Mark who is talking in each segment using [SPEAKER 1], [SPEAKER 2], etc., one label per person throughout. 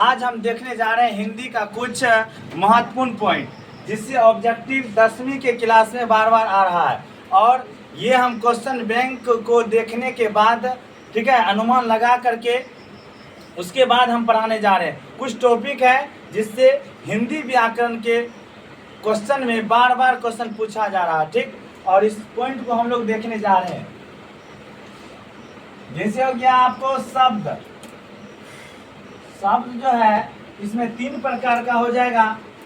[SPEAKER 1] आज हम देखने जा रहे हैं हिंदी का कुछ महत्वपूर्ण पॉइंट जिससे ऑब्जेक्टिव 10वीं के क्लास में बार बार आ रहा है। और ये हम क्वेश्चन बैंक को देखने के बाद ठीक है अनुमान लगा करके उसके बाद हम पढ़ाने जा रहे हैं। कुछ टॉपिक है जिससे हिंदी व्याकरण के क्वेश्चन में बार बार क्वेश्चन पूछा जा रहा है, ठीक। और इस पॉइंट को हम लोग देखने जा रहे हैं। जैसे हो गया आपको शब्द जो है इसमें 3 प्रकार का हो जाएगा।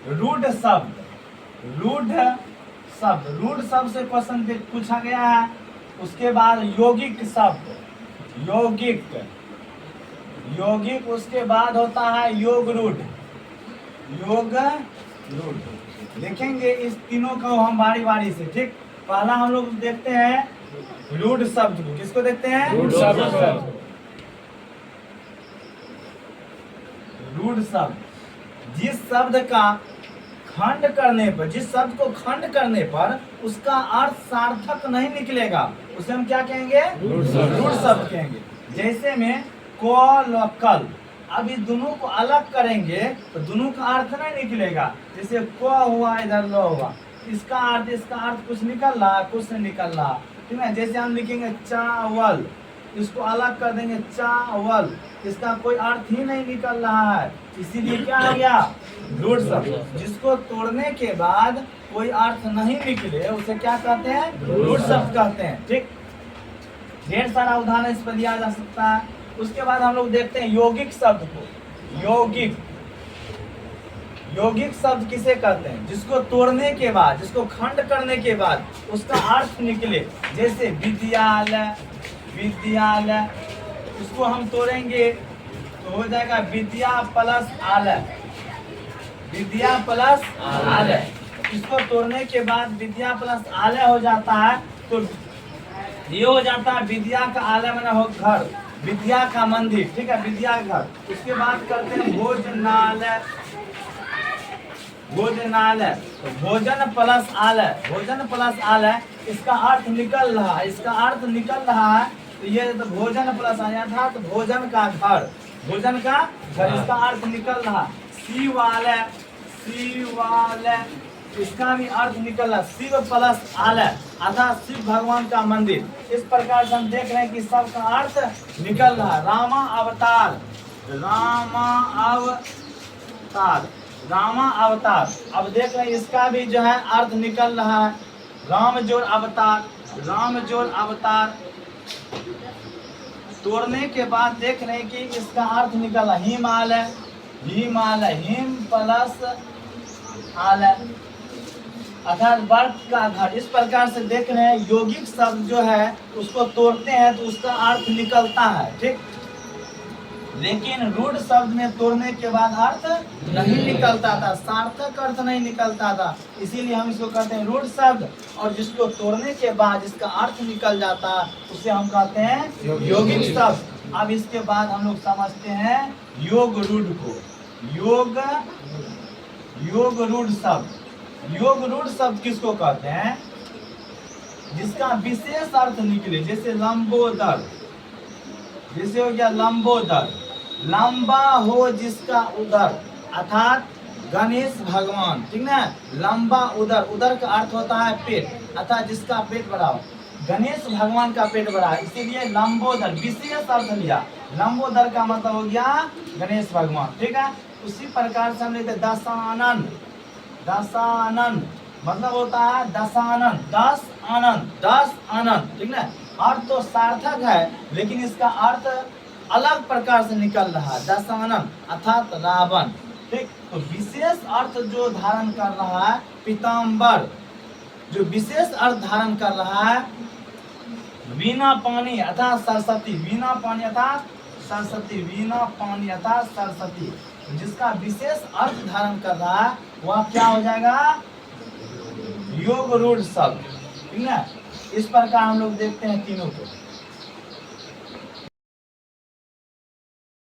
[SPEAKER 1] रूढ़ शब्द, रूढ़ शब्द से क्वेश्चन पूछा गया है। उसके बाद यौगिक शब्द, यौगिक उसके बाद होता है योग रूढ़। देखेंगे इस तीनों को हम बारी बारी से, ठीक। पहला हम लोग देखते हैं रूढ़ शब्द को। किसको देखते हैं? रूढ़ शब्द। रूढ़ शब्द जिस शब्द का खंड करने पर, जिस शब्द को खंड करने पर उसका अर्थ सार्थक नहीं निकलेगा उसे हम क्या कहेंगे? रूढ़ शब्द कहेंगे। जैसे में कल और कल, अब इस दोनों को अलग करेंगे तो दोनों का अर्थ नहीं निकलेगा। जैसे क हुआ इधर ल हुआ, इसका अर्थ कुछ निकल रहा, कुछ नहीं निकल रहा, ठीक है। जैसे हम लिखेंगे चावल, इसको अलग कर देंगे चावल, इसका कोई अर्थ ही नहीं निकल रहा है, इसीलिए क्या हो गया? रूढ़ शब्द। जिसको तोड़ने के बाद कोई अर्थ नहीं निकले उसे क्या कहते हैं? रूढ़ शब्द कहते हैं, ठीक। ढेर सारा उदाहरण इस पर दिया जा सकता है। उसके बाद हम लोग देखते हैं यौगिक शब्द को। यौगिक शब्द किसे कहते हैं? जिसको तोड़ने के बाद, जिसको खंड करने के बाद उसका अर्थ निकले। जैसे विद्यालय, उसको हम तोड़ेंगे तो हो जाएगा विद्या प्लस आलय, इसको तोड़ने के बाद विद्या प्लस आलय हो जाता है। तो ये हो जाता है विद्या का आलय माने हो घर, विद्या का मंदिर, ठीक है, विद्या का घर। उसके बाद करते हैं भोजनालय, तो भोजन प्लस आलय, इसका अर्थ निकल रहा है, तो ये तो भोजन प्लस आया था, तो भोजन का घर, इसका अर्थ निकल रहा। शिवालय, इसका भी अर्थ निकल रहा। शिव प्लस आलय अर्थात शिव भगवान का मंदिर। इस प्रकार से हम देख रहे हैं कि सबका अर्थ निकल रहा है। रामा अवतार, अब देख रहे हैं इसका भी जो है अर्थ निकल रहा है। राम जोड़ अवतार, तोड़ने के बाद देख रहे हैं कि इसका अर्थ निकला हिमालय, हिम प्लस आलय अर्थात बर्फ का घर। इस प्रकार से देख रहे हैं यौगिक शब्द जो है उसको तोड़ते हैं तो उसका अर्थ निकलता है, ठीक। लेकिन रूढ़ शब्द में तोड़ने के बाद अर्थ नहीं निकलता था, सार्थक अर्थ नहीं निकलता था, इसीलिए हम इसको कहते हैं रूढ़ शब्द। और जिसको तोड़ने के बाद जिसका अर्थ निकल जाता है उसे हम कहते हैं यौगिक शब्द। अब इसके बाद हम लोग समझते हैं योग रूढ़ को। योग रूढ़ शब्द किसको कहते हैं? जिसका विशेष अर्थ निकले। जैसे लंबोदर, जैसे हो गया लंबोदर, लंबा हो जिसका उदर अर्थात गणेश भगवान, ठीक ना। लंबा उदर का अर्थ होता है पेट, अर्थात जिसका पेट बड़ा हो। गणेश भगवान का पेट बड़ा है, इसीलिए लंबोदर विशेष अर्थ लिया। लंबोदर का मतलब हो गया गणेश भगवान, ठीक है। उसी प्रकार से हम लेते दशानन मतलब होता है दशानन, 10 आनंद, ठीक ना। अर्थ तो सार्थक है लेकिन इसका अर्थ अलग प्रकार से निकल रहा है। दशानन अर्थात रावण, ठीक। तो विशेष अर्थ जो धारण कर रहा है पीताम्बर, जो विशेष अर्थ धारण कर रहा है। वीणा पानी अर्थात सरस्वती, वीणा पानी अर्थात सरस्वती, जिसका विशेष अर्थ धारण कर रहा है वह क्या हो जाएगा? योग रूढ़ शब्द, ठीक है। इस प्रकार हम लोग देखते हैं तीनों को।